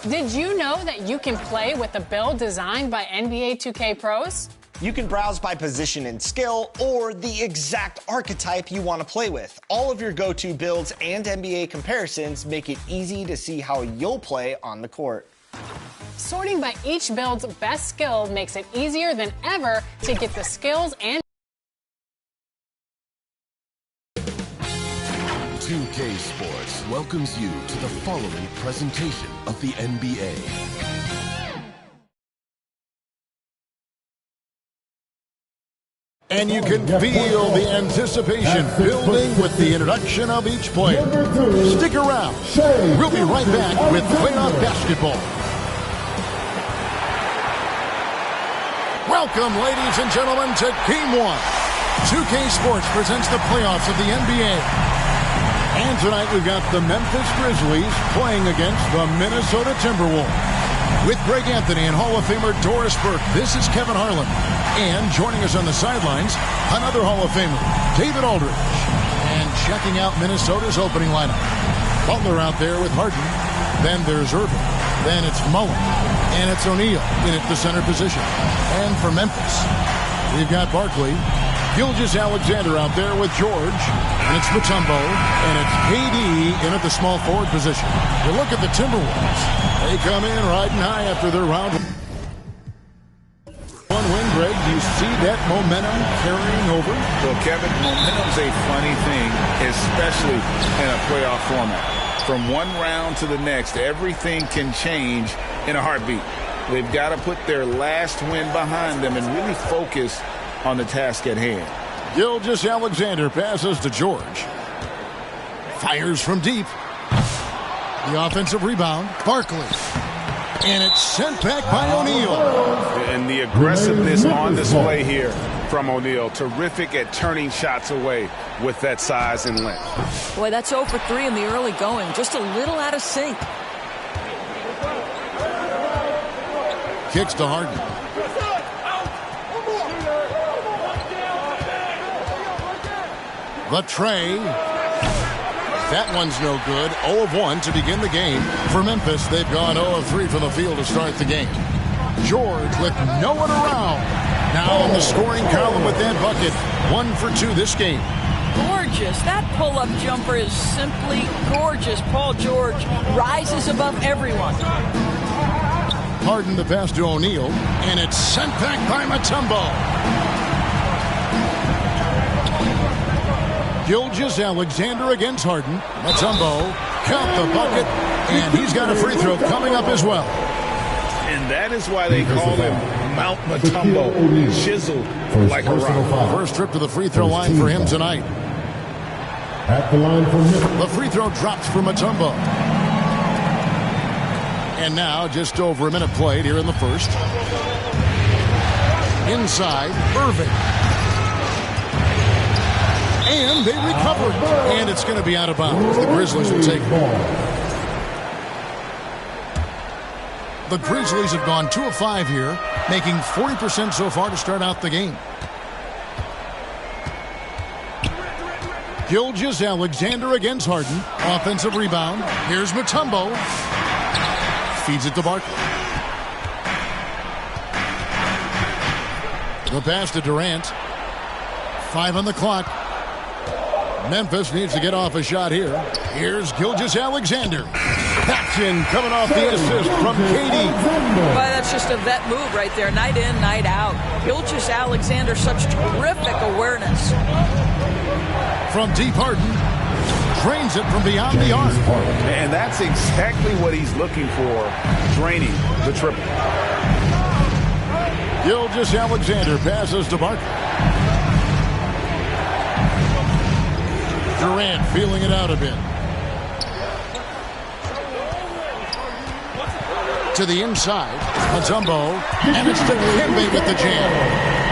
Did you know that you can play with a build designed by NBA 2K pros? You can browse by position and skill, or the exact archetype you want to play with. All of your go-to builds and NBA comparisons make it easy to see how you'll play on the court. Sorting by each build's best skill makes it easier than ever to get the skills and 2K Sports welcomes you to the following presentation of the NBA. And you can feel the anticipation building with the introduction of each player. Stick around. We'll be right back with playoff basketball. Welcome, ladies and gentlemen, to Game 1. 2K Sports presents the playoffs of the NBA. And tonight we've got the Memphis Grizzlies playing against the Minnesota Timberwolves. With Greg Anthony and Hall of Famer Doris Burke, this is Kevin Harlan. And joining us on the sidelines, another Hall of Famer, David Aldridge. And checking out Minnesota's opening lineup. Butler out there with Harden. Then there's Irving. Then it's Mullen. And it's O'Neal in at the center position. And for Memphis, we've got Barkley. Gilgeous-Alexander out there with George. And it's Mutombo. And it's KD in at the small forward position. You look at the Timberwolves. They come in riding high after their round one win, Greg. Do you see that momentum carrying over? Well, Kevin, momentum's a funny thing, especially in a playoff format. From one round to the next, everything can change in a heartbeat. They've got to put their last win behind them and really focus on the task at hand. Gilgeous-Alexander passes to George. Fires from deep. The offensive rebound, Barkley. And it's sent back by O'Neal. And the aggressiveness on display here from O'Neal. Terrific at turning shots away with that size and length. Boy, that's 0 for 3 in the early going. Just a little out of sync. Kicks to Harden. The tray. That one's no good. 0 of 1 to begin the game. For Memphis, they've gone 0 of 3 from the field to start the game. George with no one around. Now in the scoring column with that bucket. 1 for 2 this game. Gorgeous. That pull-up jumper is simply gorgeous. Paul George rises above everyone. Harden the pass to O'Neal. And it's sent back by Mutombo. Gilgeous-Alexander against Harden. Mutombo, count the bucket, and he's got a free throw coming up as well. And that is why they call him Mount Mutombo, chiseled like a rock. First trip to the free throw line for him tonight. At the line for him. The free throw drops for Mutombo. And now just over a minute played here in the first. Inside, Irving. And they recovered. And it's going to be out of bounds. The Grizzlies will take it. The Grizzlies have gone 2 of 5 here, making 40% so far to start out the game. Gilgeous-Alexander against Harden. Offensive rebound. Here's Mutombo. Feeds it to Barkley. The pass to Durant. 5 on the clock. Memphis needs to get off a shot here. Here's Gilgeous-Alexander. Action coming off the assist from KD. Boy, that's just a vet move right there. Night in, night out. Gilgeous-Alexander, such terrific awareness. From deep, Harden drains it from beyond the arc. And that's exactly what he's looking for, draining the triple. Gilgeous-Alexander passes to Barkley. Durant feeling it out a bit. To the inside, Mutombo, and it's to Kembe with the jam.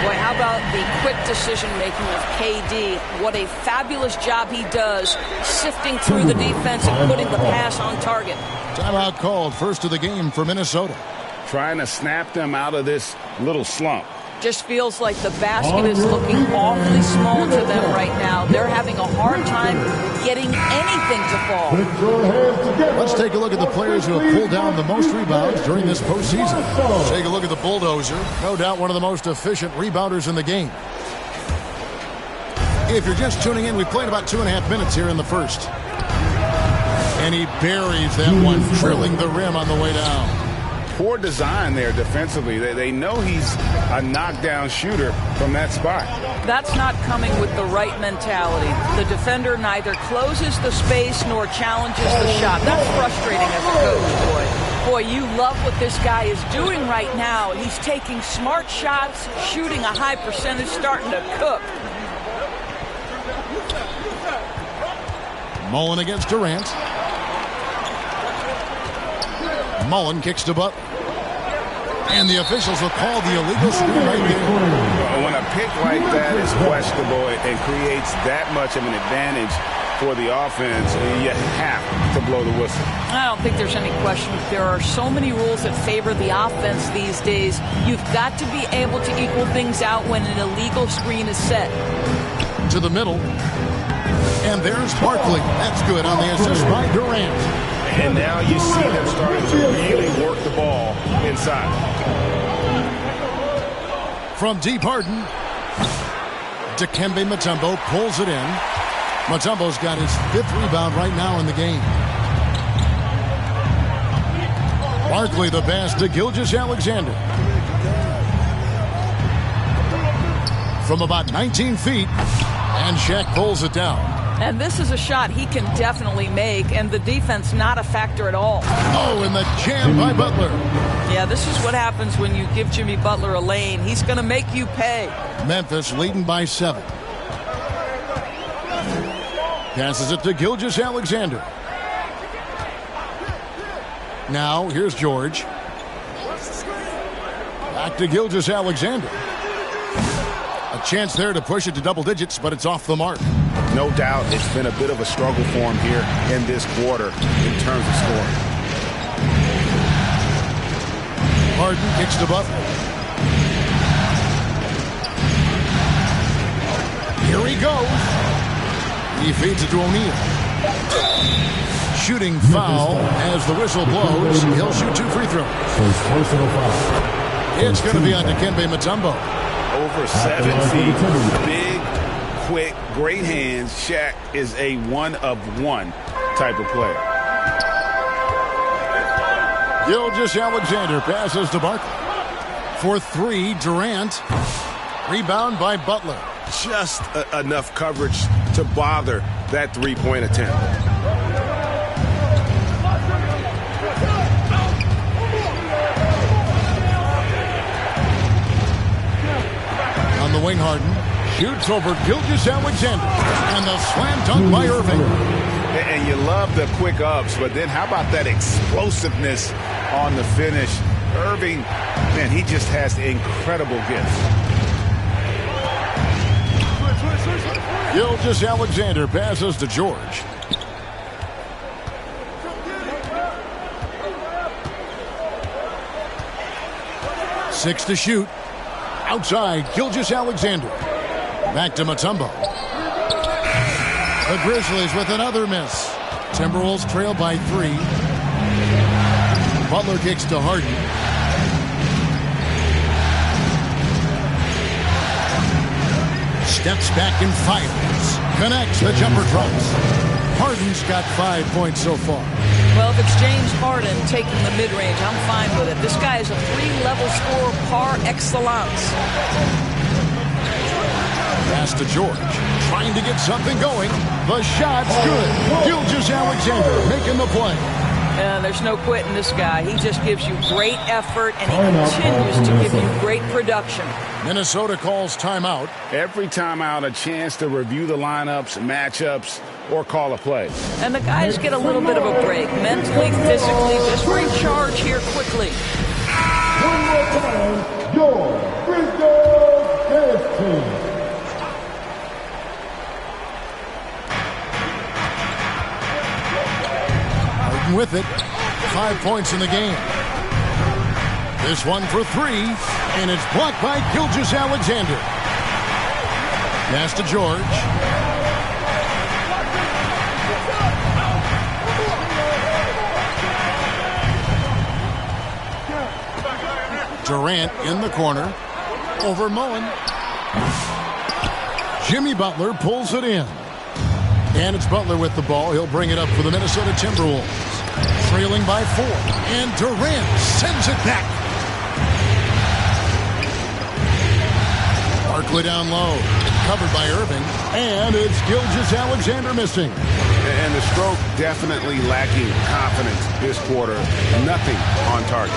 Boy, how about the quick decision-making of KD? What a fabulous job he does sifting through the defense and putting the pass on target. Timeout called, first of the game for Minnesota. Trying to snap them out of this little slump. Just feels like the basket is looking awfully small to them right now. They're having a hard time getting anything to fall. Let's take a look at the players who have pulled down the most rebounds during this postseason. Take a look at the Bulldozer. No doubt one of the most efficient rebounders in the game. If you're just tuning in, we played about 2.5 minutes here in the first. And he buries that one, drilling the rim on the way down. Poor design there defensively. They know he's a knockdown shooter from that spot. That's not coming with the right mentality. The defender neither closes the space nor challenges the shot. That's frustrating as a coach, boy. Boy, you love what this guy is doing right now. He's taking smart shots, shooting a high percentage, starting to cook. Mullen against Durant. Mullen kicks to Butler. And the officials will call the illegal screen right there. When a pick like that is questionable and creates that much of an advantage for the offense, you have to blow the whistle. I don't think there's any question. There are so many rules that favor the offense these days. You've got to be able to equal things out when an illegal screen is set. To the middle. And there's Barkley. That's good on the assist by Durant. And now you see them starting to really work the ball inside. From deep Harden. Dikembe Mutombo pulls it in. Mutombo's got his 5th rebound right now in the game. Barkley the pass to Gilgeous-Alexander. From about 19 feet. And Shaq pulls it down. And this is a shot he can definitely make, and the defense not a factor at all. Oh, and the jam by Butler. Yeah, this is what happens when you give Jimmy Butler a lane. He's going to make you pay. Memphis leading by 7. Passes it to Gilgeous-Alexander. Now, here's George. Back to Gilgeous-Alexander. A chance there to push it to double digits, but it's off the mark. No doubt it's been a bit of a struggle for him here in this quarter in terms of scoring. Harden kicks to Butler. Here he goes. He feeds it to O'Neal. Shooting foul as the whistle blows. He'll shoot 2 free throws. It's going to be on Dikembe Mutombo. Over 7 feet. Big, quick, great hands. Shaq is a one-of-one type of player. Gilgeous-Alexander passes to Barkley. For 3, Durant. Rebound by Butler. Just enough coverage to bother that 3-point attempt. On the wing, Harden shoots over Gilgeous-Alexander. And the slam dunk by Irving. And you love the quick ups, but then how about that explosiveness on the finish? Irving, man, he just has incredible gifts. Gilgeous-Alexander passes to George. Six to shoot. Outside, Gilgeous-Alexander. Back to Mutombo. The Grizzlies with another miss. Timberwolves trail by 3. Butler kicks to Harden. Steps back and fires. Connects, the jumper drops. Harden's got 5 points so far. Well, if it's James Harden taking the mid-range, I'm fine with it. This guy is a 3-level scorer par excellence. Pass to George. Trying to get something going. The shot's good. Gilgeous-Alexander making the play. There's no quitting this guy. He just gives you great effort, and he continues to give you great production. Minnesota calls timeout. Every timeout, a chance to review the lineups, matchups, or call a play. And the guys get a little bit of a break. Mentally, physically, just recharge here quickly. One more time, your Ringless Franchise. With it, 5 points in the game. This one for three, and it's blocked by Gilgeous-Alexander. Pass to George. Durant in the corner. Over Mullen. Jimmy Butler pulls it in. And it's Butler with the ball. He'll bring it up for the Minnesota Timberwolves. Trailing by 4. And Durant sends it back. Barkley down low. Covered by Irving. And it's Gilgeous-Alexander missing. And the stroke definitely lacking confidence this quarter. Nothing on target.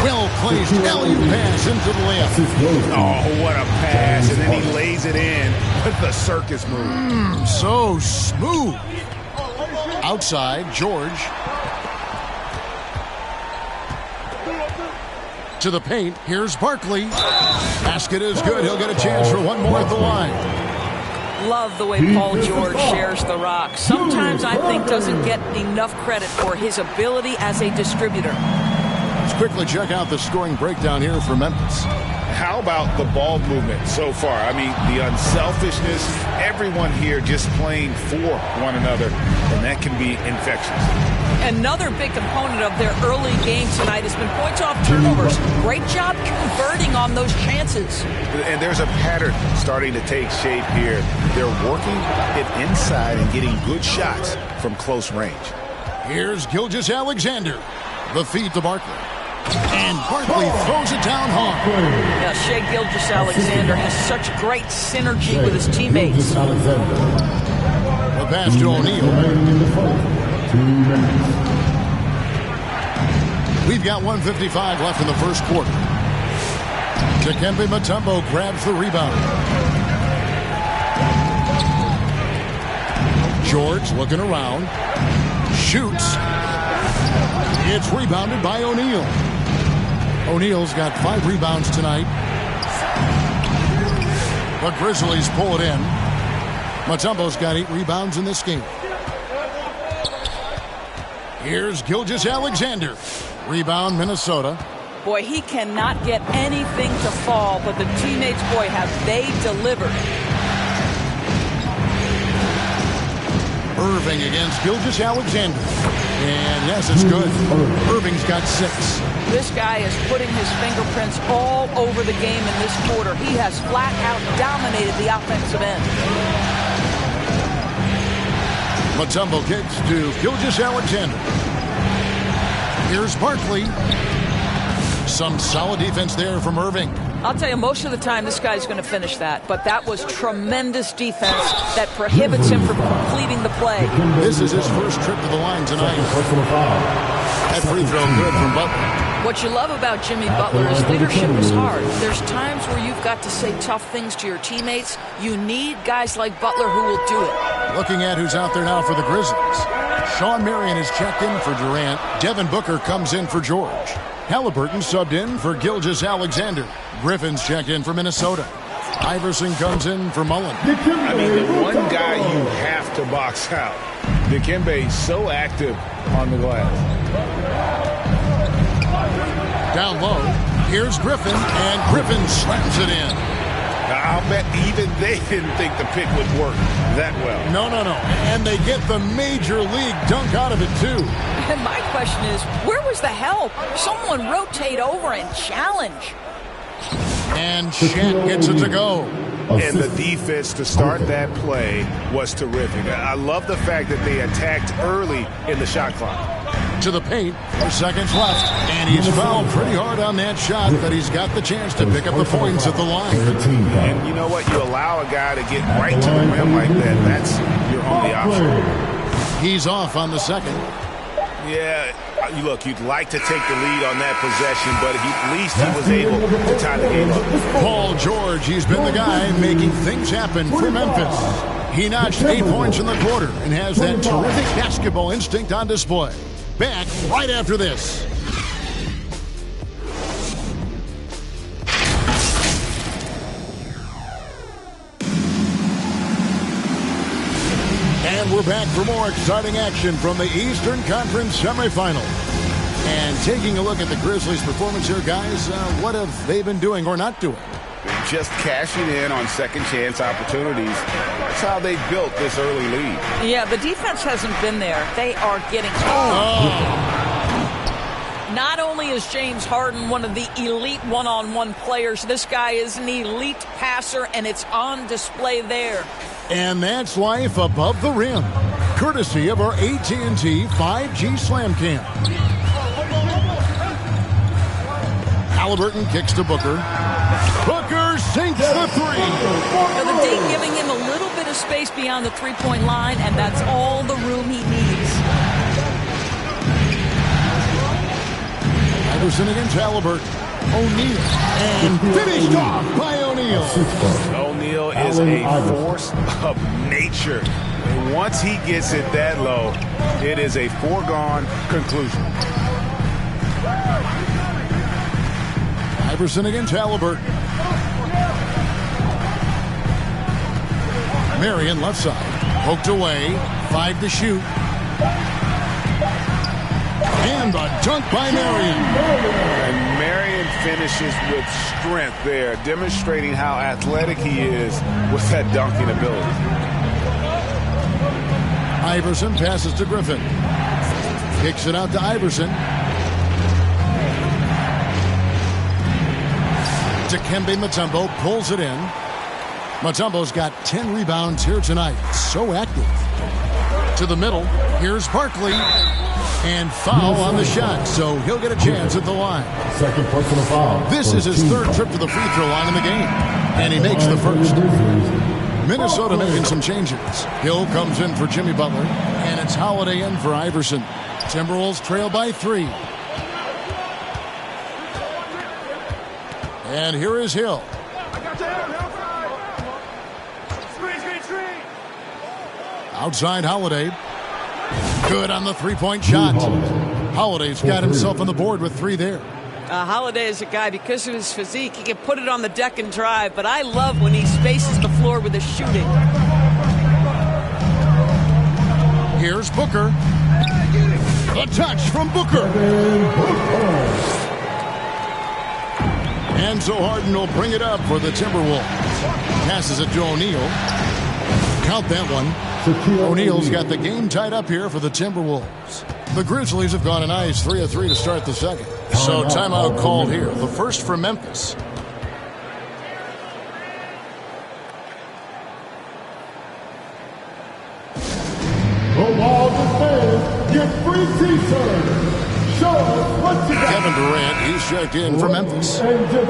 Well-placed alley pass into the layup. Oh, what a pass. And then he lays it in with the circus move. So smooth. Outside, George. To the paint. Here's Barkley. Basket is good. He'll get a chance for one more at the line. Love the way Paul George shares the rock. Sometimes I think doesn't get enough credit for his ability as a distributor. Let's quickly check out the scoring breakdown here for Memphis. How about the ball movement so far? I mean, the unselfishness, everyone here just playing for one another, and that can be infectious. Another big component of their early game tonight has been points off turnovers. Great job converting on those chances. And there's a pattern starting to take shape here. They're working it inside and getting good shots from close range. Here's Gilgeous-Alexander. The feed to Barkley. And Barkley throws it down hard. Yeah, Shai Gilgeous-Alexander has such great synergy with his teammates. The pass to O'Neal. We've got 1:55 left in the first quarter. Dikembe Mutombo grabs the rebound. George looking around. Shoots. It's rebounded by O'Neal. O'Neal's got 5 rebounds tonight. The Grizzlies pull it in. Mutombo's got 8 rebounds in this game. Here's Gilgeous-Alexander. Rebound, Minnesota. Boy, he cannot get anything to fall, but the teammates, boy, have they delivered. Irving against Gilgeous-Alexander. And yes, it's good. Irving's got 6. This guy is putting his fingerprints all over the game in this quarter. He has flat out dominated the offensive end. Mutombo kicks to Gilgeous-Alexander. Here's Barkley. Some solid defense there from Irving. I'll tell you, most of the time this guy's going to finish that, but that was tremendous defense that prohibits him from completing the play. This is his first trip to the line tonight. That free throw good from Butler. What you love about Jimmy Butler is leadership is hard. There's times where you've got to say tough things to your teammates. You need guys like Butler who will do it. Looking at who's out there now for the Grizzlies. Sean Marion is checked in for Durant. Devin Booker comes in for George. Halliburton subbed in for Gilgeous-Alexander. Griffin's checked in for Minnesota. Iverson comes in for Mullen. I mean, the one guy you have to box out. Dikembe so active on the glass. Down low, here's Griffin, and Griffin slams it in. I'll bet even they didn't think the pick would work that well. No. And they get the major league dunk out of it, too. And my question is, where was the help? Someone rotate over and challenge. And Shat gets it to go. And the defense to start that play was terrific. I love the fact that they attacked early in the shot clock. To the paint, 4 seconds left. And he's fouled pretty hard on that shot, but he's got the chance to pick up the points at the line. And you know what? You allow a guy to get right to the rim like that. That's your only option. He's off on the second. Yeah, look, you'd like to take the lead on that possession, but at least he was able to tie the game up. Paul George, he's been the guy making things happen for Memphis. He notched 8 points in the quarter and has that terrific basketball instinct on display. Back right after this. And we're back for more exciting action from the Eastern Conference semifinal. And taking a look at the Grizzlies' performance here, guys, what have they been doing or not doing? Just cashing in on second chance opportunities. That's how they built this early lead. Yeah, the defense hasn't been there. They are getting... Not only is James Harden one of the elite one-on-one players, this guy is an elite passer, and it's on display there. And that's life above the rim, courtesy of our AT&T 5G Slam Cam. Halliburton kicks to Booker. Booker sinks the three. Now the D giving him a little bit of space beyond the three-point line, and that's all the room he needs. Iverson against Halliburton. O'Neal. And finished off by O'Neal. O'Neal is a force of nature. And once he gets it that low, it is a foregone conclusion. Iverson against Halliburton. Marion left side. Poked away. 5 to shoot. And a dunk by Marion. And Marion finishes with strength there, demonstrating how athletic he is with that dunking ability. Iverson passes to Griffin. Kicks it out to Iverson. Dikembe Mutombo pulls it in. Mutombo's got 10 rebounds here tonight. So active. To the middle. Here's Barkley. And foul on the shot, so he'll get a chance at the line. Second personal foul. This is his third trip to the free throw line in the game. And he makes the first. Minnesota making some changes. Hill comes in for Jimmy Butler. And it's Holiday in for Iverson. Timberwolves trail by 3. And here is Hill. Outside Holiday. Good on the three-point shot. Holiday's got himself on the board with 3 there. Holiday is a guy, because of his physique, he can put it on the deck and drive, but I love when he spaces the floor with his shooting. Here's Booker. A touch from Booker. And so Harden will bring it up for the Timberwolves. Passes it to O'Neal. Count that one. O'Neal's got the game tied up here for the Timberwolves. The Grizzlies have gone a nice 3 of 3 to start the second. So timeout called here. The first for Memphis. All the fans get free t-shirts. Show us what you got. Kevin Durant, he's checked in for Memphis.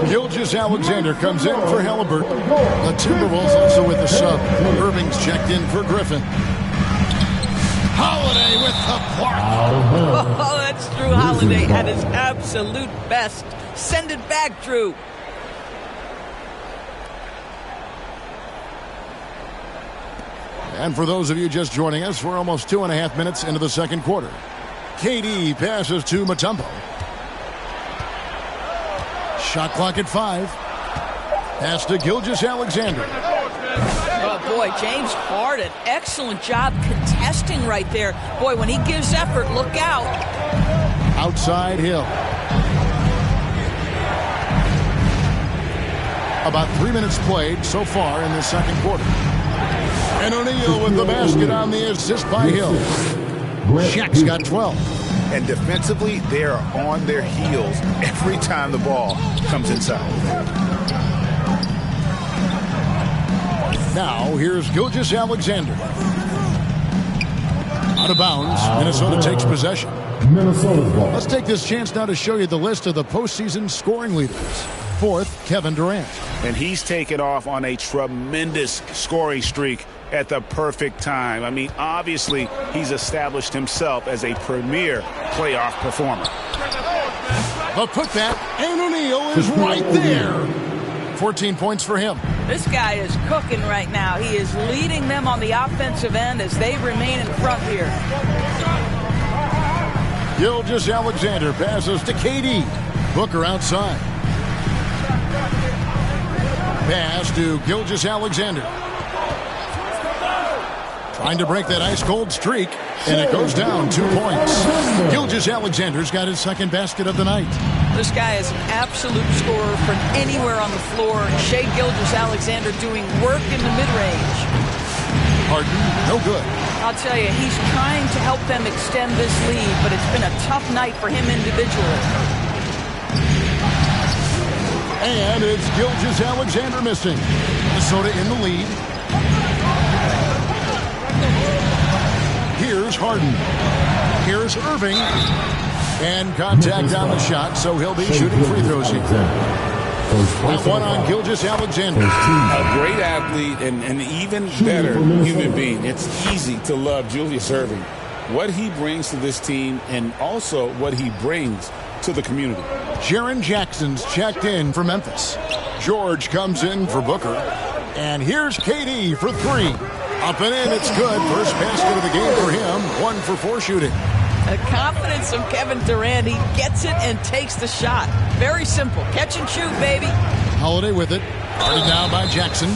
Gilgeous-Alexander comes in for Halliburton. The Timberwolves also with the sub. Irving's checked in for Griffin. Holiday with the block. Oh, that's Drew Holiday at his absolute best. Send it back, Drew. And for those of you just joining us, we're almost 2.5 minutes into the second quarter. KD passes to Mutombo. Shot clock at 5. Pass to Gilgeous-Alexander. Oh, boy, James Harden, excellent job contesting right there. Boy, when he gives effort, look out. Outside Hill. About 3 minutes played so far in the second quarter. And O'Neal with the basket on the assist by Hill. Shaq's got 12. And defensively, they are on their heels every time the ball comes inside. Now, here's Gilgeous-Alexander. Out of bounds, Minnesota takes possession. Minnesota's ball. Let's take this chance now to show you the list of the postseason scoring leaders. 4th, Kevin Durant. And he's taken off on a tremendous scoring streak at the perfect time. I mean, obviously, he's established himself as a premier playoff performer. The putback, and O'Neal is right there. 14 points for him. This guy is cooking right now. He is leading them on the offensive end as they remain in front here. Gilgeous-Alexander passes to KD. Booker outside. Pass to Gilgeous-Alexander. Trying to break that ice-cold streak, and it goes down 2 points. Gilgeous-Alexander's got his second basket of the night. This guy is an absolute scorer from anywhere on the floor. Shai Gilgeous-Alexander doing work in the mid-range. Harden, no good. I'll tell you, he's trying to help them extend this lead, but it's been a tough night for him individually. And it's Gilgeous-Alexander missing. Minnesota in the lead. Here's Harden. Here's Irving. And contact on the shot, so he'll be shooting free throws here. That one on Gilgeous-Alexander. A great athlete and an even better human being. It's easy to love Julius Irving. What he brings to this team and also what he brings to the community. Jaren Jackson's checked in for Memphis. George comes in for Booker. And here's KD for three. Up and in, it's good. First basket of the game for him. 1 for 4 shooting. The confidence of Kevin Durant. He gets it and takes the shot. Very simple. Catch and shoot, baby. Holiday with it. Guarded now by Jackson.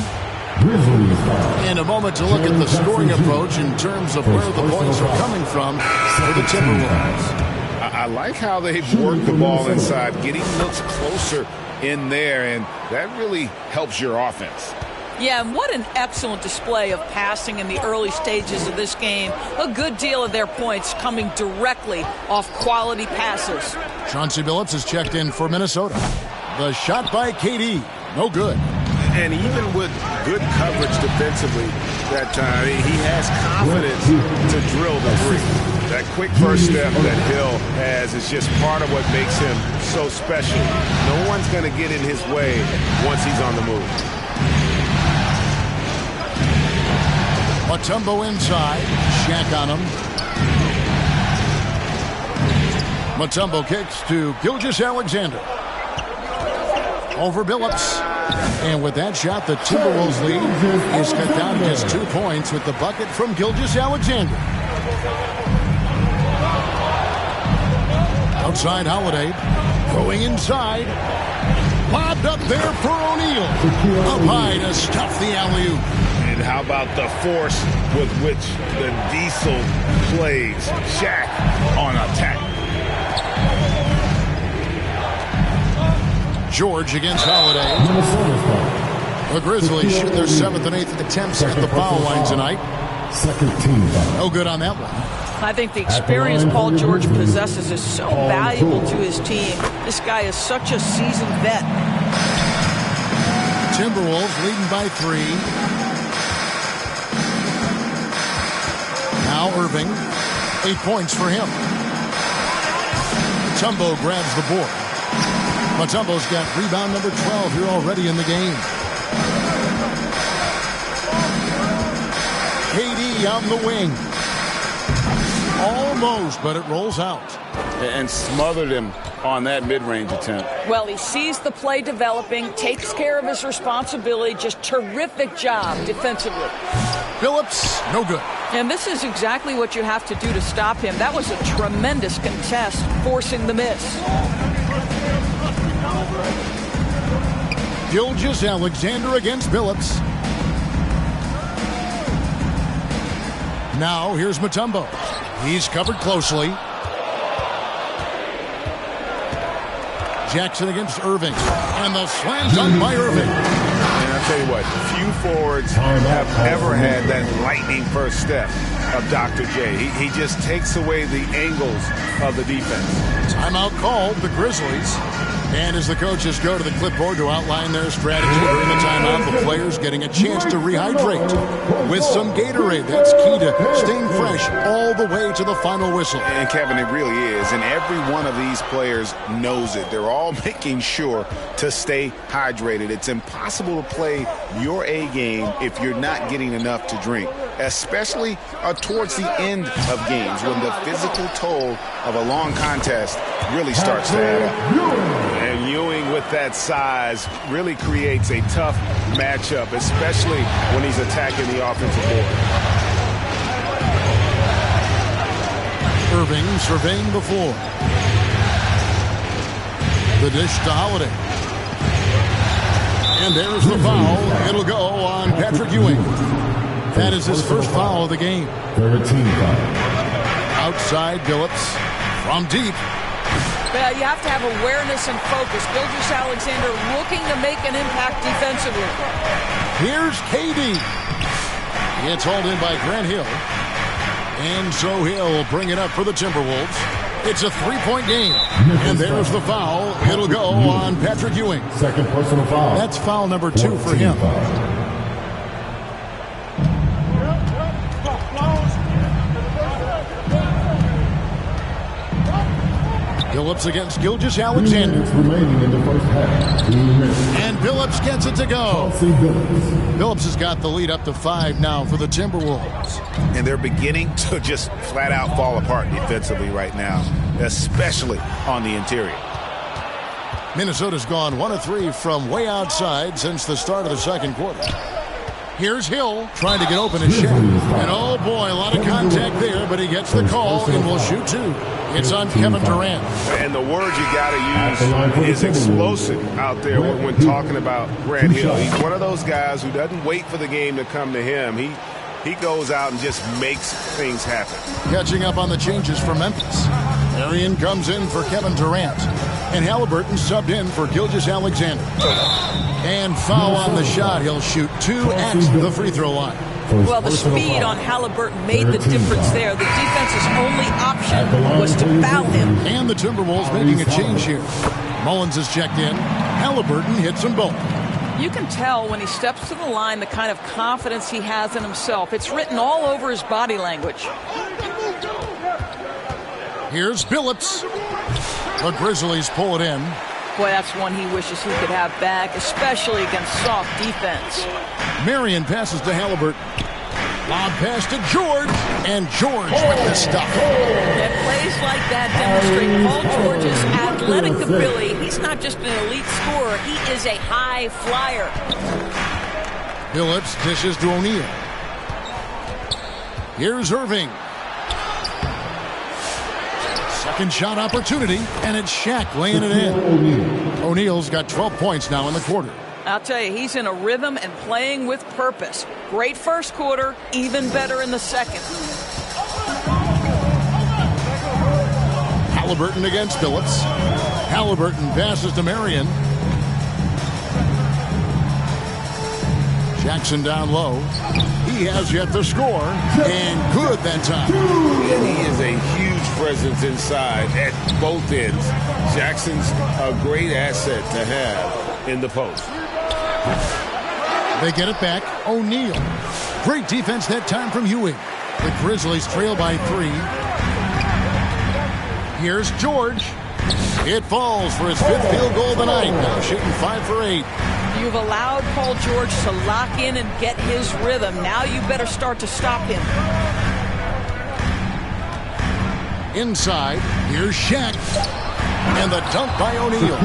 In a moment to look at the scoring approach in terms of where the points are coming from for the Timberwolves. I like how they've worked the ball inside, getting looks closer in there, and that really helps your offense. Yeah, and what an excellent display of passing in the early stages of this game. A good deal of their points coming directly off quality passes. Chauncey Billups has checked in for Minnesota. The shot by KD, no good. And even with good coverage defensively that time, he has confidence to drill the three. That quick first step that Hill has is just part of what makes him so special. No one's going to get in his way once he's on the move. Mutombo inside. Shaq on him. Mutombo kicks to Gilgeous-Alexander. Over Billups. And with that shot, the Timberwolves lead is cut down to just 2 points with the bucket from Gilgeous-Alexander. Outside Holiday. Going inside. Lobbed up there for O'Neal. Up high to stuff the alley-oop. And how about the force with which the Diesel plays Shaq on attack? George against Holiday. The Grizzlies shoot their 7th and 8th attempts at the foul line tonight. No good on that one. I think the experience Paul George possesses is so valuable to his team. This guy is such a seasoned vet. Timberwolves leading by 3. Now Irving. 8 points for him. Mutombo grabs the board. Mutombo's got rebound number 12 here already in the game. KD on the wing. Almost, but it rolls out. And smothered him on that mid-range attempt. Well, he sees the play developing, takes care of his responsibility. Just terrific job defensively. Billups, no good. And this is exactly what you have to do to stop him. That was a tremendous contest, forcing the miss. Gilgeous-Alexander against Billups. Now here's Mutombo. He's covered closely. Jackson against Irving. And the slam dunk by Irving. And I'll tell you what, few forwards have ever had that lightning first step of Dr. J. He just takes away the angles of the defense. Timeout called, the Grizzlies. And as the coaches go to the clipboard to outline their strategy during the timeout, the players getting a chance to rehydrate with some Gatorade. That's key to staying fresh all the way to the final whistle. And Kevin, it really is. And every one of these players knows it. They're all making sure to stay hydrated. It's impossible to play your A game if you're not getting enough to drink, especially towards the end of games when the physical toll of a long contest really starts to add up. And Ewing with that size really creates a tough matchup, especially when he's attacking the offensive board. Irving surveying the floor. The dish to Holiday. And there's the foul. It'll go on Patrick Ewing. That is his first foul of the game. 13 foul. Outside, Billups from deep. Well, you have to have awareness and focus. Gilgeous-Alexander looking to make an impact defensively. Here's KD. It's hauled in by Grant Hill. And so he'll bring it up for the Timberwolves. It's a three-point game. And there's the foul. It'll go on Patrick Ewing. Second personal foul. That's foul number 2 for him. Billups against Gilgeous-Alexander. Remaining in the first half. 2 minutes. And Billups gets it to go. Billups has got the lead up to 5 now for the Timberwolves. And they're beginning to just flat out fall apart defensively right now, especially on the interior. Minnesota's gone 1 of 3 from way outside since the start of the second quarter. Here's Hill trying to get open his shot. And oh boy, a lot of contact there, but he gets the call and will shoot 2. It's on Kevin Durant. And the word you got to use is explosive out there when talking about Grant Hill. He's one of those guys who doesn't wait for the game to come to him. He goes out and just makes things happen. Catching up on the changes for Memphis. Marion comes in for Kevin Durant. And Halliburton subbed in for Gilgeous-Alexander. And foul on the shot. He'll shoot 2 at the free throw line. Well, the speed on Halliburton made the difference there. The defense's only option was to foul him. And the Timberwolves making a change here. Mullins is checked in. Halliburton hits them both. You can tell when he steps to the line the kind of confidence he has in himself. It's written all over his body language. Here's Billups. The Grizzlies pull it in. Boy, that's one he wishes he could have back, especially against soft defense. Marion passes to Halliburton. Lob pass to George. And George with the stuff. And plays like that demonstrate Paul George's athletic ability. He's not just an elite scorer, he is a high flyer. Billups dishes to O'Neal. Here's Irving. Second shot opportunity, and it's Shaq laying it in. O'Neal's got 12 points now in the quarter. I'll tell you, he's in a rhythm and playing with purpose. Great first quarter, even better in the second. Halliburton against Billups. Halliburton passes to Marion. Jackson down low. He has yet to score, and good that time. And he is a huge presence inside at both ends. Jackson's a great asset to have in the post. They get it back. O'Neal. Great defense that time from Ewing. The Grizzlies trail by 3. Here's George. It falls for his 5th field goal of the night. Now shooting 5 for 8. You've allowed Paul George to lock in and get his rhythm. Now you better start to stop him. Inside, here's Shaq. And the dunk by O'Neal.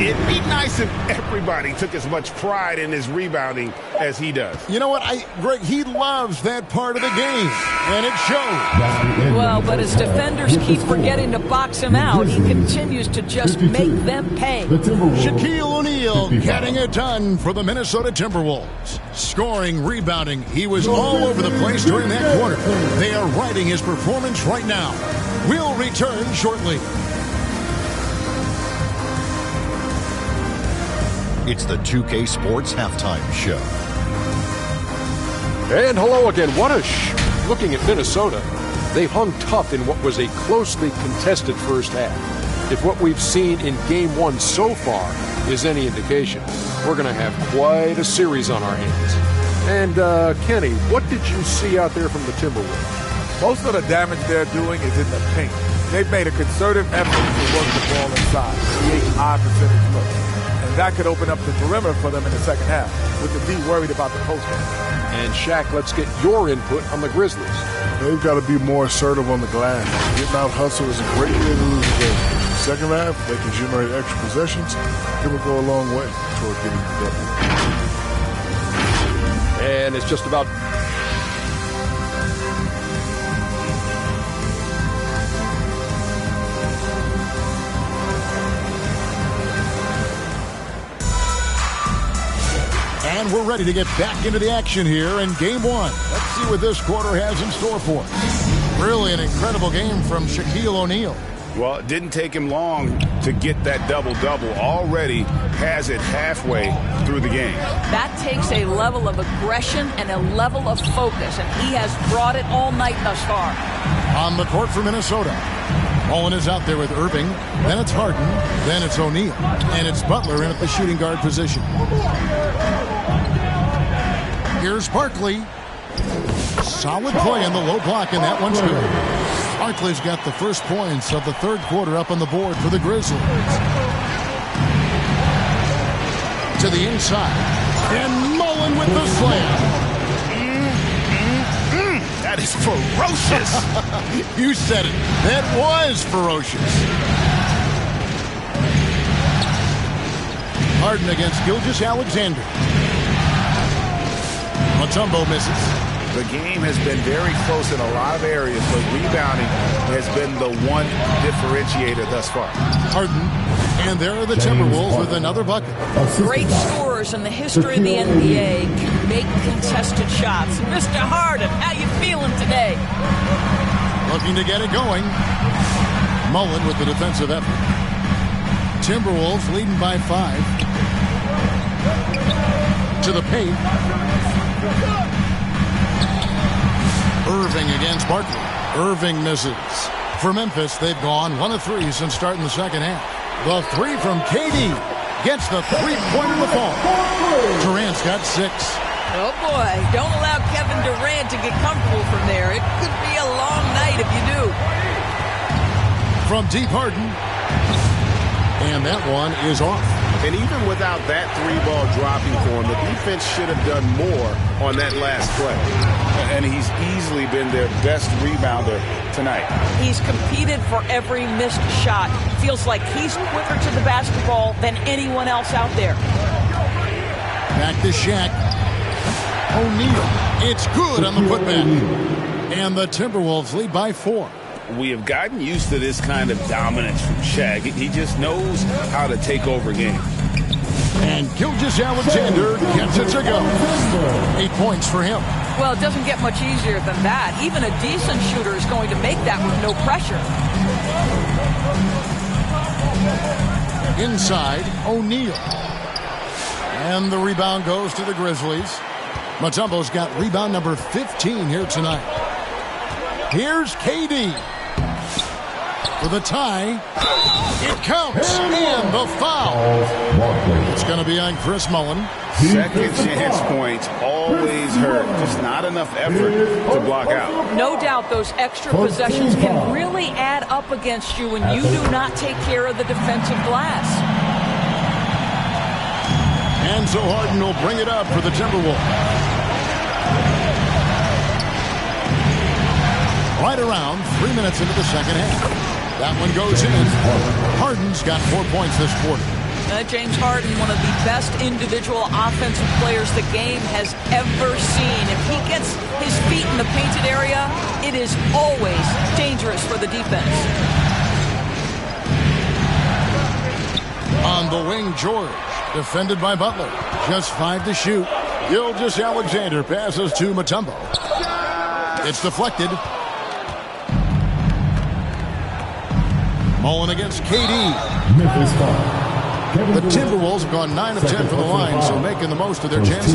It'd be nice if everybody took as much pride in his rebounding as he does. You know what, Greg, he loves that part of the game, and it shows. Well, but as defenders keep forgetting to box him out, he continues to just make them pay. Shaquille O'Neal getting it done for the Minnesota Timberwolves. Scoring, rebounding, he was all over the place during that quarter. They are riding his performance right now. We'll return shortly. It's the 2K Sports Halftime Show. And hello again. Looking at Minnesota, they hung tough in what was a closely contested first half. If what we've seen in Game 1 so far is any indication, we're going to have quite a series on our hands. And, Kenny, what did you see out there from the Timberwolves? Most of the damage they're doing is in the paint. They've made a concerted effort to work the ball inside, create high percentage looks. And that could open up the perimeter for them in the second half, with the D worried about the post game. And Shaq, let's get your input on the Grizzlies. They've got to be more assertive on the glass. Getting out hustle is a great way to lose the game. Second half, they can generate extra possessions. It will go a long way toward getting the W. And it's just about And we're ready to get back into the action here in game one. Let's see what this quarter has in store for us. Really an incredible game from Shaquille O'Neal. Well, it didn't take him long to get that double-double. Already has it halfway through the game. That takes a level of aggression and a level of focus, and he has brought it all night thus far. On the court for Minnesota, Mullen is out there with Irving. Then it's Harden. Then it's O'Neal. And it's Butler in at the shooting guard position. Here's Barkley. Solid play in the low block, and that one's good. Barkley's got the first points of the third quarter up on the board for the Grizzlies. To the inside. And Mullen with the slam. That is ferocious. You said it. That was ferocious. Harden against Gilgeous-Alexander. Mutombo misses. The game has been very close in a lot of areas, but rebounding has been the one differentiator thus far. Harden, and there are the Timberwolves with another bucket. Great scorers in the history of the NBA can make contested shots. Mr. Harden, how you feeling today? Looking to get it going. Mullen with the defensive effort. Timberwolves leading by 5. To the paint. Irving against Barkley. Irving misses. For Memphis, they've gone 1 of 3 since starting the second half. The three from KD gets the three-pointer to fall. Durant's got 6. Oh, boy. Don't allow Kevin Durant to get comfortable from there. It could be a long night if you do. From deep, Harden. And that one is off. And even without that three-ball dropping for him, the defense should have done more on that last play. And he's easily been their best rebounder tonight. He's competed for every missed shot. Feels like he's quicker to the basketball than anyone else out there. Back to Shaq. O'Neal. It's good on the putback. And the Timberwolves lead by 4. We have gotten used to this kind of dominance from Shaq. He just knows how to take over games. And Gilgeous-Alexander gets it to go. 8 points for him. Well, it doesn't get much easier than that. Even a decent shooter is going to make that with no pressure. Inside, O'Neal. And the rebound goes to the Grizzlies. Mutombo's got rebound number 15 here tonight. Here's KD. For the tie. It counts. And the foul. It's going to be on Chris Mullen. Second chance points always hurt. Just not enough effort to block out. No doubt those extra possessions can really add up against you when you do not take care of the defensive glass. And so Harden will bring it up for the Timberwolves. Right around 3 minutes into the second half. That one goes in. Harden's got 4 points this quarter. James Harden, one of the best individual offensive players the game has ever seen. If he gets his feet in the painted area, it is always dangerous for the defense. On the wing, George, defended by Butler. Just 5 to shoot. Gilgeous-Alexander passes to Mutombo. It's deflected. Mullen against KD. The Timberwolves have gone 9 of 10 from the line, so making the most of their chances.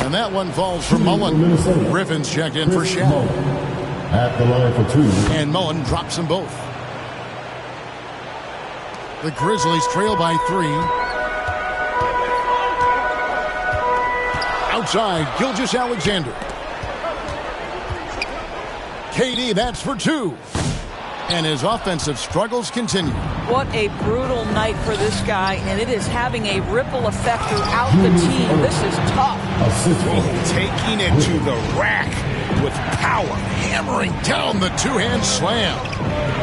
And that one falls for Mullen. Griffin's checked in for Shaq. At the line for 2. And Mullen drops them both. The Grizzlies trail by 3. Outside, Gilgeous-Alexander. KD, that's for 2. And his offensive struggles continue. What a brutal night for this guy, and it is having a ripple effect throughout the team. This is tough. Taking it to the rack with power, hammering down the two-hand slam.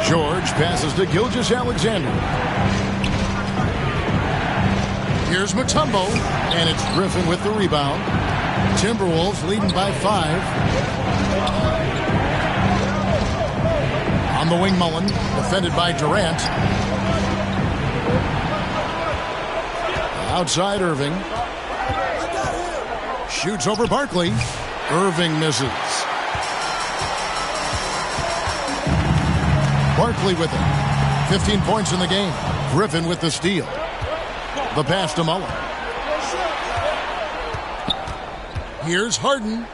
George passes to Gilgeous-Alexander. Here's Mutombo, and it's Griffin with the rebound. Timberwolves leading by 5. On the wing, Mullen, defended by Durant. Outside, Irving. Shoots over Barkley. Irving misses. Barkley with it. 15 points in the game. Griffin with the steal. The pass to Muller. Here's Harden.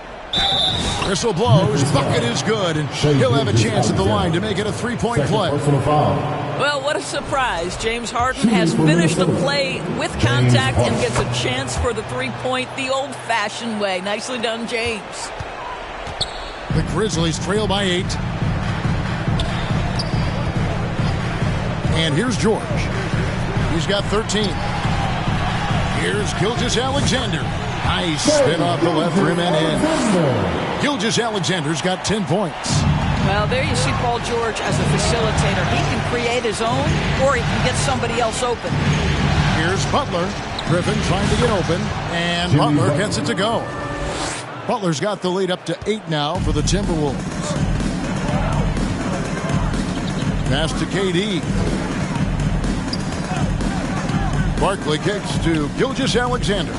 Whistle blows. Bucket is good. And he'll have a chance at the line to make it a three-point play. Well, what a surprise. James Harden has finished the play with contact and gets a chance for the three-point the old-fashioned way. Nicely done, James. The Grizzlies trail by 8. And here's George. He's got 13. Here's Gilgeous-Alexander. Nice spin off the left rim and in. Gilgeous-Alexander's got 10 points. Well, there you see Paul George as a facilitator. He can create his own, or he can get somebody else open. Here's Butler. Griffin trying to get open, and Butler gets it to go. Butler's got the lead up to 8 now for the Timberwolves. Pass to KD. Barkley kicks to Gilgeous-Alexander.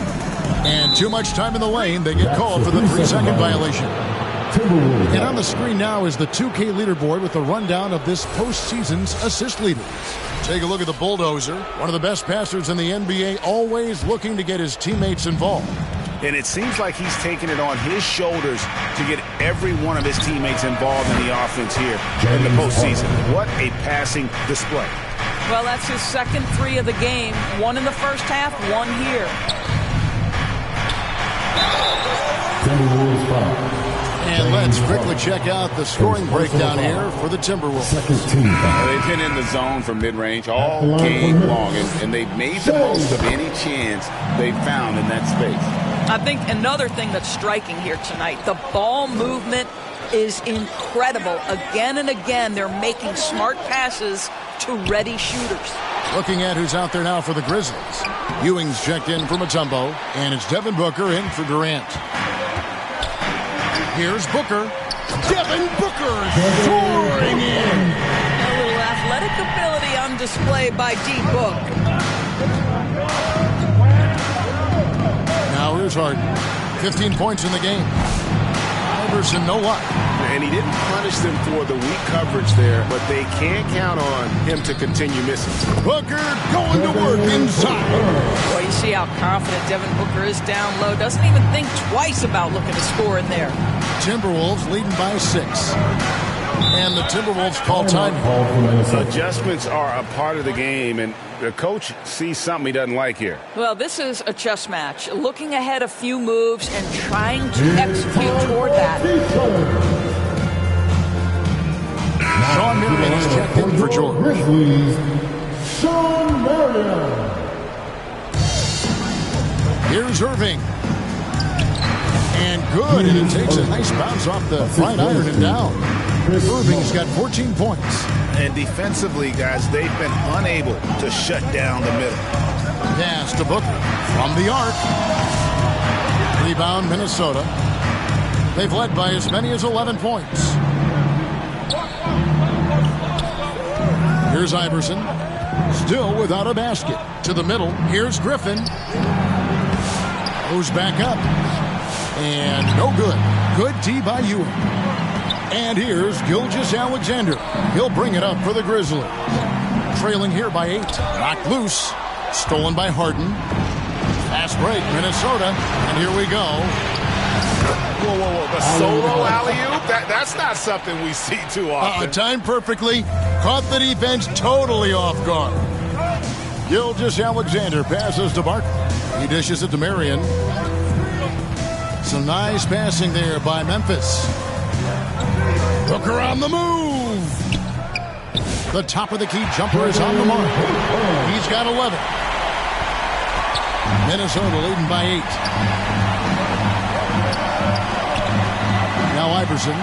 And too much time in the lane. They get called for the 3-second violation. And on the screen now is the 2K leaderboard with a rundown of this postseason's assist leaders. Take a look at the bulldozer. One of the best passers in the NBA, always looking to get his teammates involved. And it seems like he's taking it on his shoulders to get every one of his teammates involved in the offense here in the postseason. What a passing display. Well, that's his second 3 of the game. 1 in the first half, 1 here. And let's quickly check out the scoring breakdown here for the Timberwolves. They've been in the zone for mid-range all game long, and they've made the most of any chance they've found in that space. I think another thing that's striking here tonight, the ball movement is incredible. Again and again, they're making smart passes to ready shooters. Looking at who's out there now for the Grizzlies. Ewing's checked in for Mutombo, and it's Devin Booker in for Durant. Here's Booker. Devin Booker soaring in. A little athletic ability on display by D-Book. Now here's Harden. 15 points in the game. Iverson, no luck. And he didn't punish them for the weak coverage there, but they can't count on him to continue missing. Booker going to work inside. Well, you see how confident Devin Booker is down low. Doesn't even think twice about looking to score in there. Timberwolves leading by 6. And the Timberwolves call time. Adjustments are a part of the game, and the coach sees something he doesn't like here. Well, this is a chess match. Looking ahead a few moves and trying to execute toward that. Sean Marion is checked in for George. Sean Marion. Here's Irving. And good, and it takes a nice bounce off the right iron and down. Irving's got 14 points. And defensively, guys, they've been unable to shut down the middle. Pass to Booker from the arc. Rebound, Minnesota. They've led by as many as 11 points. Here's Iverson. Still without a basket. To the middle. Here's Griffin. Goes back up. And no good. Good D by Ewing. And here's Gilgeous-Alexander. He'll bring it up for the Grizzlies. Trailing here by 8. Knocked loose. Stolen by Harden. Fast break, Minnesota. And here we go. Whoa, whoa, whoa. The solo alley-oop? That's not something we see too often. Timed perfectly. Caught the defense totally off guard. Gilgeous-Alexander passes to Barkley. He dishes it to Marion. Some nice passing there by Memphis. Booker on the move. The top of the key jumper is on the mark. He's got 11. Minnesota leading by 8. Now Iverson.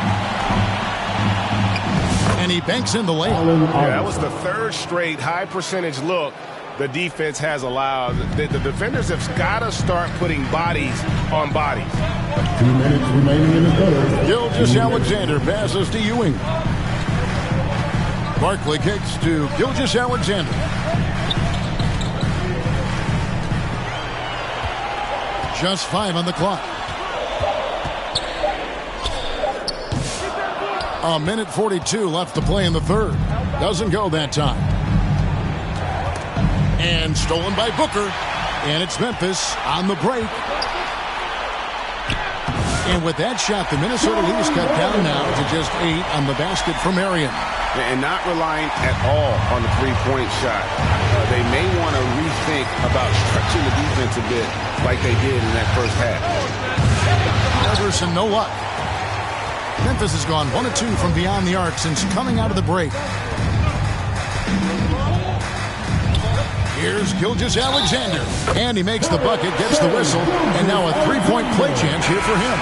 And he banks in the layup. Yeah, that was the third straight high percentage look the defense has allowed. The defenders have got to start putting bodies on bodies. 2 minutes remaining in the third. Gilgeous-Alexander passes to Ewing. Barkley kicks to Gilgeous-Alexander. Just 5 on the clock. A minute 42 left to play in the third. Doesn't go that time. And stolen by Booker. And it's Memphis on the break. And with that shot, the Minnesota Leafs cut down now to just 8 on the basket for Marion. And not relying at all on the three-point shot. They may want to rethink about stretching the defense a bit like they did in that first half. Iverson, no luck. Memphis has gone 1 of 2 from beyond the arc since coming out of the break. Here's Gilgeous-Alexander. And he makes the bucket, gets the whistle, and now a three-point play chance here for him.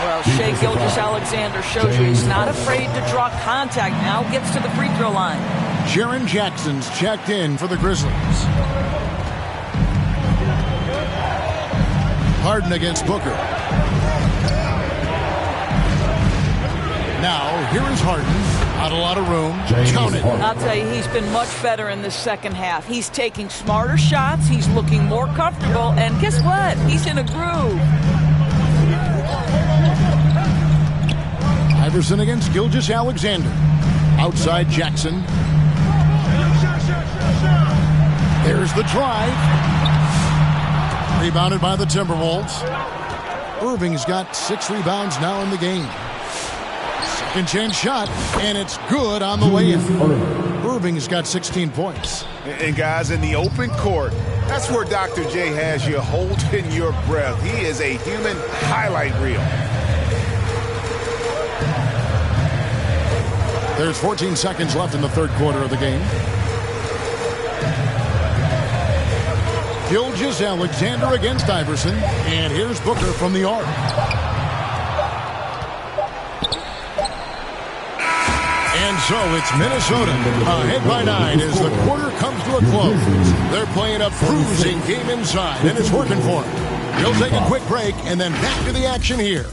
Well, Shai Gilgeous-Alexander shows you he's not afraid to draw contact. Now gets to the free throw line. Jaren Jackson's checked in for the Grizzlies. Harden against Booker. Now, here is Harden. Not a lot of room. Count it. I'll tell you, he's been much better in this second half. He's taking smarter shots. He's looking more comfortable. And guess what? He's in a groove. Iverson against Gilgeous-Alexander. Outside Jackson. There's the drive. Rebounded by the Timberwolves. Irving's got 6 rebounds now in the game. Second chance shot, and it's good on the way in. Irving's got 16 points. And guys, in the open court, that's where Dr. J has you holding your breath. He is a human highlight reel. There's 14 seconds left in the third quarter of the game. Gilgeous-Alexander against Iverson. And here's Booker from the arc. And so it's Minnesota ahead by 9 as the quarter comes to a close. They're playing a bruising game inside, and it's working for them. He'll take a quick break and then back to the action here.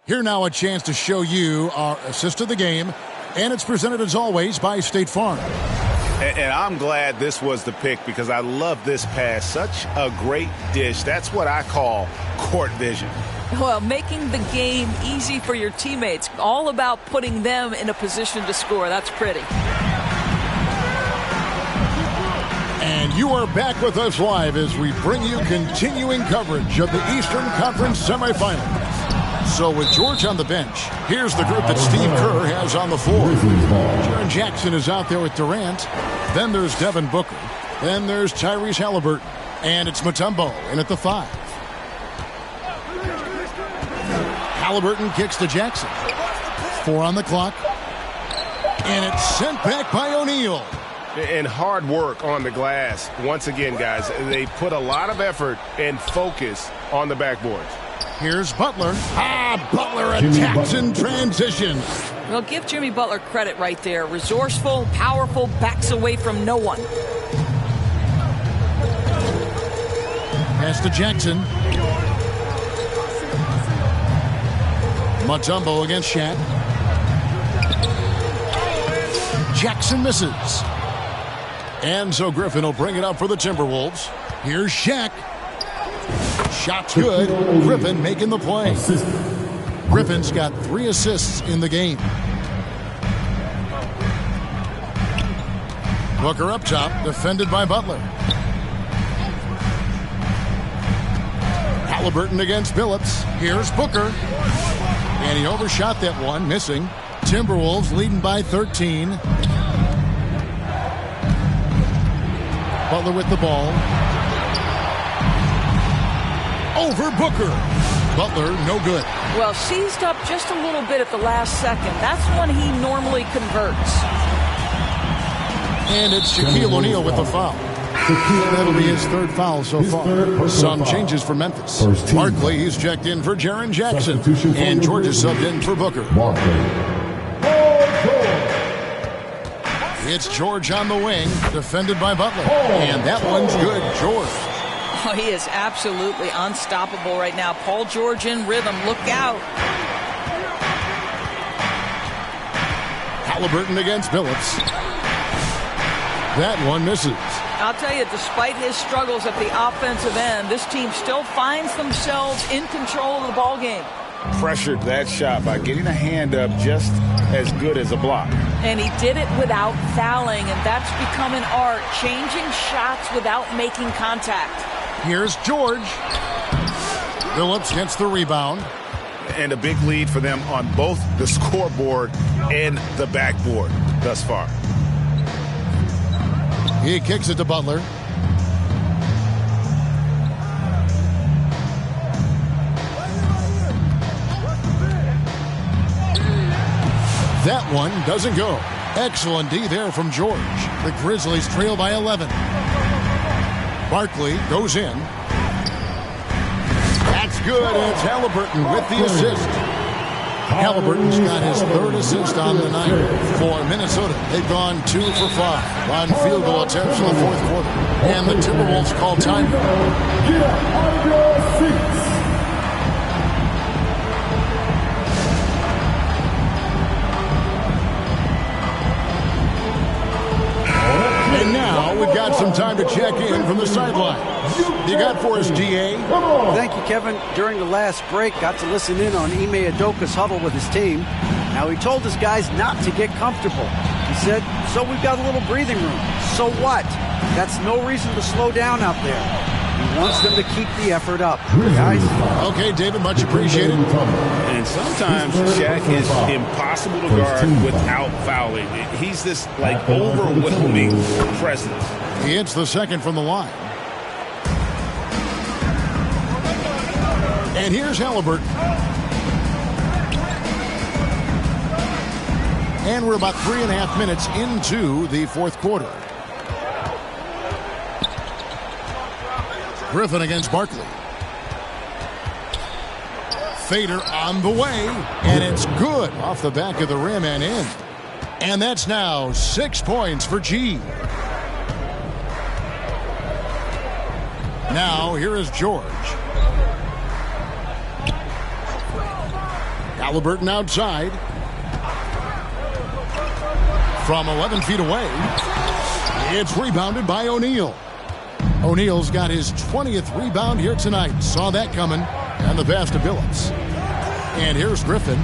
Here now a chance to show you our assist of the game, and it's presented as always by State Farm. And I'm glad this was the pick because I love this pass. Such a great dish. That's what I call court vision. Well, making the game easy for your teammates. All about putting them in a position to score. That's pretty. And you are back with us live as we bring you continuing coverage of the Eastern Conference semifinals. So with George on the bench, here's the group that Steve Kerr has on the floor. Jaren Jackson is out there with Durant. Then there's Devin Booker. Then there's Tyrese Halliburton. And it's Mutombo in at the 5. Halliburton kicks to Jackson. 4 on the clock. And it's sent back by O'Neal. And hard work on the glass. Once again, guys, they put a lot of effort and focus on the backboards. Here's Butler. Butler attacks in transition. Well, give Jimmy Butler credit right there. Resourceful, powerful, backs away from no one. Pass to Jackson. Mutombo against Shaq. Jackson misses. And so Griffin will bring it up for the Timberwolves. Here's Shaq. Shot's good. Griffin making the play. Griffin's got 3 assists in the game. Booker up top, defended by Butler. Halliburton against Billups. Here's Booker. And he overshot that one, missing. Timberwolves leading by 13. Butler with the ball. Over Booker. Butler, no good. Well, seized up just a little bit at the last second. That's when he normally converts. And it's Shaquille O'Neal with the foul. That'll be his 3rd foul so far. Some changes for Memphis. Barkley, he's checked in for Jaren Jackson. And George is subbed in for Booker. It's George on the wing, defended by Butler. And that one's good, George. Oh, he is absolutely unstoppable right now. Paul George in rhythm. Look out. Halliburton against Billups. That one misses. I'll tell you, despite his struggles at the offensive end, this team still finds themselves in control of the ball game. Pressured that shot by getting a hand up just as good as a block. And he did it without fouling, and that's become an art, changing shots without making contact. Here's George. Billups gets the rebound. And a big lead for them on both the scoreboard and the backboard thus far. He kicks it to Butler. That one doesn't go. Excellent D there from George. The Grizzlies trail by 11. Barkley goes in. That's good, and it's Halliburton with the assist. Halliburton's got his third assist on the night. For Minnesota, they've gone 2 for 5 on field goal attempts in the fourth quarter. And the Timberwolves call time. Get out of your seats. And now we've got some time to check in from the sideline. You got for us, GA? Thank you, Kevin. During the last break, got to listen in on Ime Udoka's huddle with his team. Now, he told his guys not to get comfortable. He said, so we've got a little breathing room. So what? That's no reason to slow down out there. He wants them to keep the effort up. Guys? Okay, David, much appreciated. And sometimes Shaq is impossible to guard without fouling. He's this, like, overwhelming presence. He hits the second from the line. And here's Halliburton. And we're about 3.5 minutes into the fourth quarter. Griffin against Barkley. Fader on the way, and it's good off the back of the rim and in. And that's now 6 points for G. Now here is George. Halliburton outside. From 11 feet away. It's rebounded by O'Neal. O'Neal's got his 20th rebound here tonight. Saw that coming. And the pass to Billups. And here's Griffin.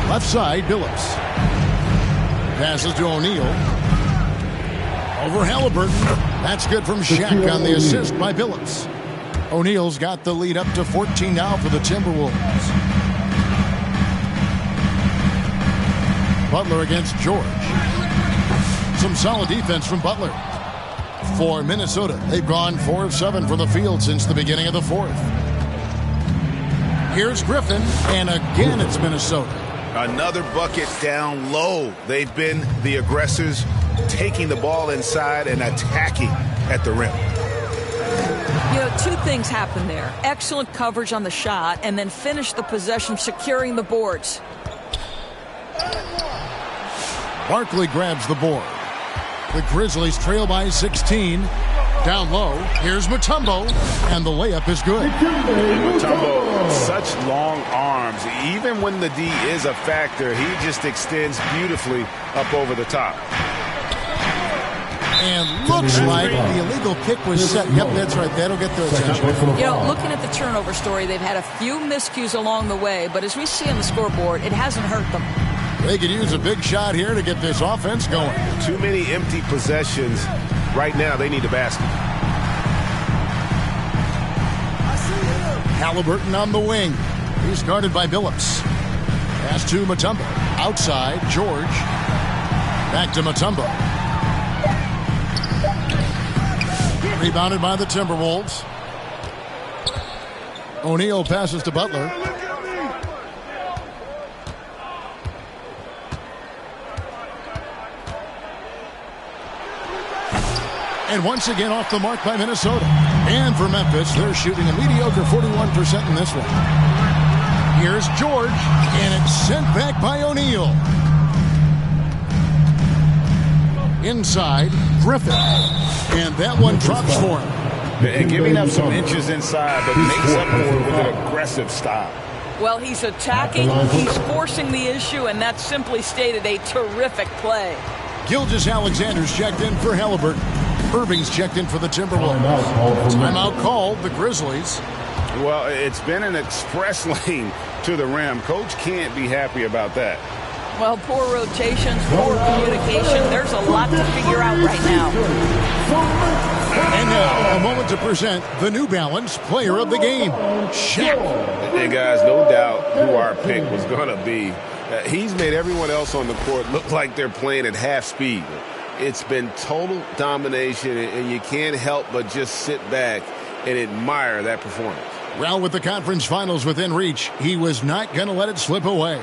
Left side, Billups. Passes to O'Neal. Over Halliburton. That's good from Shaq on the assist by Billups. O'Neal's got the lead up to 14 now for the Timberwolves. Butler against George. Some solid defense from Butler. For Minnesota, they've gone 4 of 7 from the field since the beginning of the fourth. Here's Griffin, and again it's Minnesota. Another bucket down low. They've been the aggressors, taking the ball inside and attacking at the rim. You know, 2 things happened there. Excellent coverage on the shot, and then finish the possession securing the boards. Barkley grabs the board. The Grizzlies trail by 16. Down low, here's Mutombo, and the layup is good. Mutombo, such long arms. Even when the D is a factor, he just extends beautifully up over the top. And looks like the illegal kick was set. Yep, that's right. That'll get their attention. You know, looking at the turnover story, they've had a few miscues along the way, but as we see on the scoreboard, it hasn't hurt them. They could use a big shot here to get this offense going. Too many empty possessions. Right now, they need a basket. Halliburton on the wing. He's guarded by Billups. Pass to Mutombo. Outside, George. Back to Mutombo. Rebounded by the Timberwolves. O'Neal passes to Butler. And once again off the mark by Minnesota. And for Memphis, they're shooting a mediocre 41% in this one. Here's George, and it's sent back by O'Neal. Inside, Griffin. And that one drops for him. And giving up some inches inside, but makes up for it with an aggressive stop. Well, he's attacking, he's forcing the issue, and that simply stated a terrific play. Gilgeous-Alexander's checked in for Halliburton. Irving's checked in for the Timberwolves. Timeout called the Grizzlies. Well, it's been an express lane to the rim. Coach can't be happy about that. Well, poor rotations, poor communication. There's a lot to figure out right now. And now, a moment to present the New Balance Player of the Game, Shaq. And guys, no doubt who our pick was going to be. He's made everyone else on the court look like they're playing at half speed. It's been total domination, and you can't help but just sit back and admire that performance. Well, with the conference finals within reach, he was not going to let it slip away.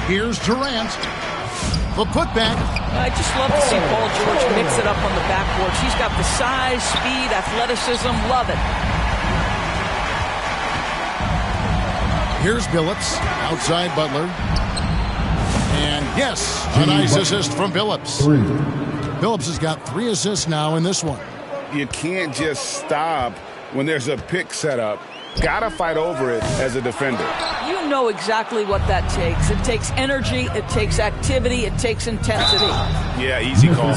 Here's Durant. The putback. I just love to see Paul George mix it up on the backboard. He's got the size, speed, athleticism. Love it. Here's Billups. Outside Butler. And yes, a nice assist from Billups. Billups has got 3 assists now in this one. You can't just stop when there's a pick set up. Gotta fight over it as a defender. You know exactly what that takes. It takes energy, it takes activity, it takes intensity. Yeah, easy call.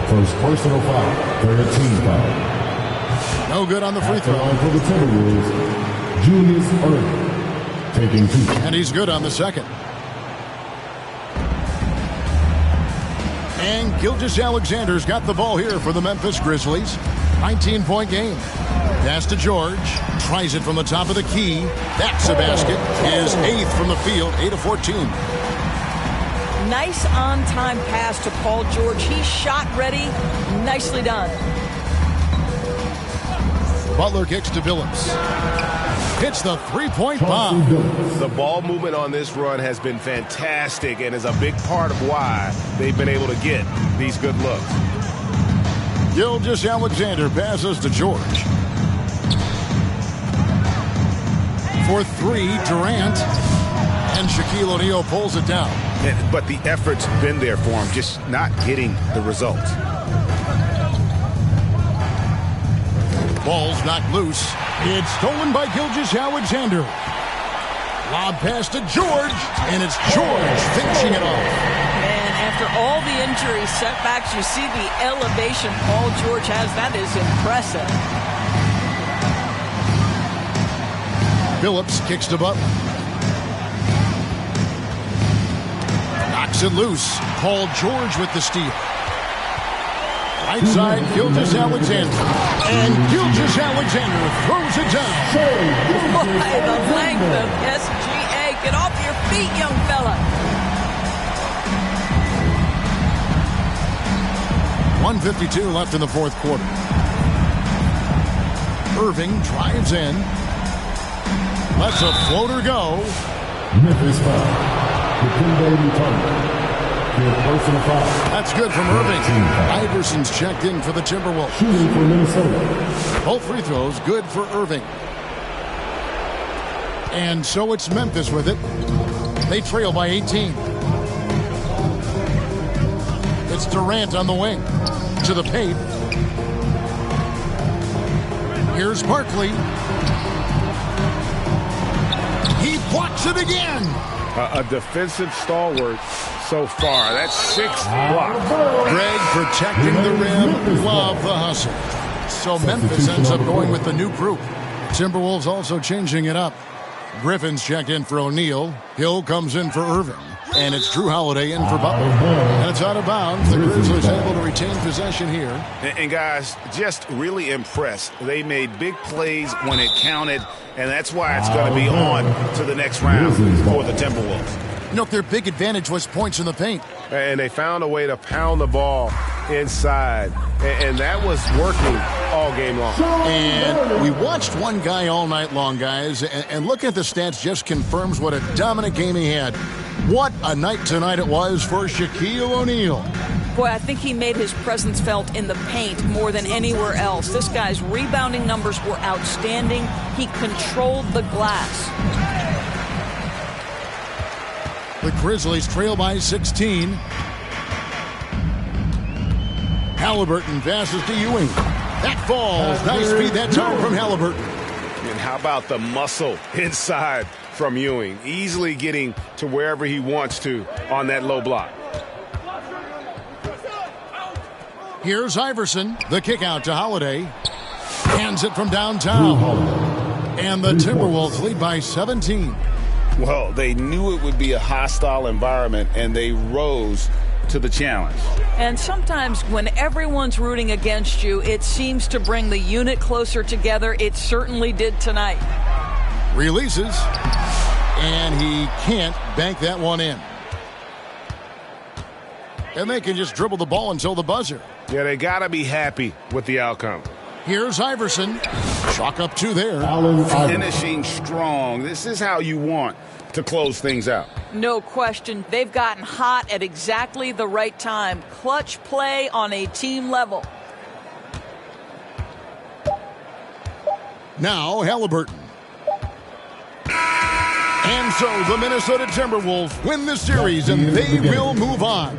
First personal foul, 13 foul. No good on the free throw. For the Timberwolves, Julius Erving, taking 2. And he's good on the second. And Gilgeous-Alexander's got the ball here for the Memphis Grizzlies. 19-point game. Pass to George. Tries it from the top of the key. That's a basket. His 8th from the field. 8 of 14. Nice on-time pass to Paul George. He's shot ready. Nicely done. Butler kicks to Billups. Hits the three-point bomb. The ball movement on this run has been fantastic and is a big part of why they've been able to get these good looks. Gilgeous-Alexander passes to George. For 3, Durant. And Shaquille O'Neal pulls it down. But the effort's been there for him, just not getting the results. Ball's knocked loose. It's stolen by Gilgeous-Alexander. Lob pass to George, and it's George finishing it off. Man, after all the injury setbacks, you see the elevation Paul George has. That is impressive. Billups kicks to Butler. Knocks it loose. Paul George with the steal. Right side, Gilgeous-Alexander. And Gilgeous-Alexander throws it down. Boy, the length of SGA. Get off your feet, young fella. 1:52 left in the fourth quarter. Irving drives in. Lets a floater go. Memphis foul. That's good from Irving. Iverson's checked in for the Timberwolves. Shooting for Minnesota. Both free throws good for Irving. And so it's Memphis with it. They trail by 18. It's Durant on the wing. To the paint. Here's Barkley. He blocks it again. A defensive stalwart so far. That's 6 blocks. Greg protecting the rim. Love the hustle. So Memphis ends up going with the new group. Timberwolves also changing it up. Griffin's checked in for O'Neal. Hill comes in for Irving. And it's Drew Holiday in for Butler. And it's out of bounds. The Grizzlies able to retain possession here. And guys, just really impressed. They made big plays when it counted, and that's why it's going to be on to the next round for the Timberwolves. You know, their big advantage was points in the paint. And they found a way to pound the ball inside, and that was working all game long. And we watched one guy all night long, guys, and looking at the stats just confirms what a dominant game he had. What a night tonight it was for Shaquille O'Neal. Boy, I think he made his presence felt in the paint more than anywhere else. This guy's rebounding numbers were outstanding. He controlled the glass. The Grizzlies trail by 16. Halliburton passes to Ewing. That falls. Nice feed that time from Halliburton. And how about the muscle inside from Ewing? Easily getting to wherever he wants to on that low block. Here's Iverson. The kick out to Holiday. Hands it from downtown. And the Timberwolves lead by 17. Well, they knew it would be a hostile environment, and they rose to the challenge. And sometimes when everyone's rooting against you, it seems to bring the unit closer together. It certainly did tonight. Releases. And he can't bank that one in. And they can just dribble the ball until the buzzer. Yeah, they got to be happy with the outcome. Here's Iverson. Chalk up 2 there. Finishing strong. This is how you want to close things out. No question. They've gotten hot at exactly the right time. Clutch play on a team level. Now Halliburton. And so the Minnesota Timberwolves win the series, and they will move on.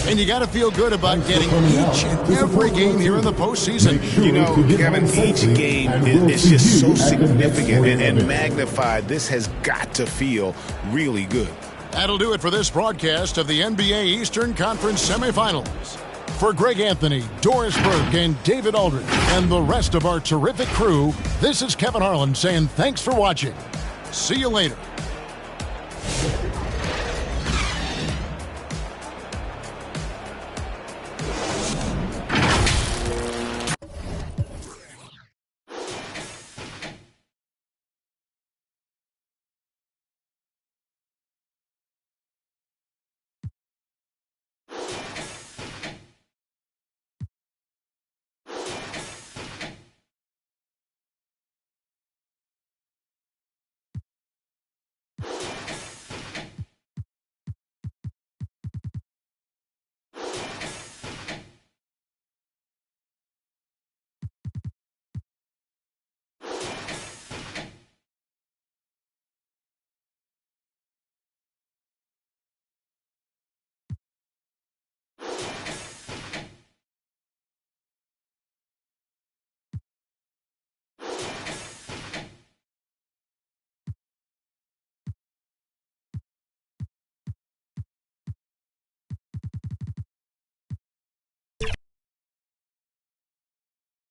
And you got to feel good about getting each and every game here in the postseason. You know, Kevin, each game is just so significant and magnified. This has got to feel really good. That'll do it for this broadcast of the NBA Eastern Conference semifinals. For Greg Anthony, Doris Burke, and David Aldridge, and the rest of our terrific crew, this is Kevin Harlan saying thanks for watching. See you later.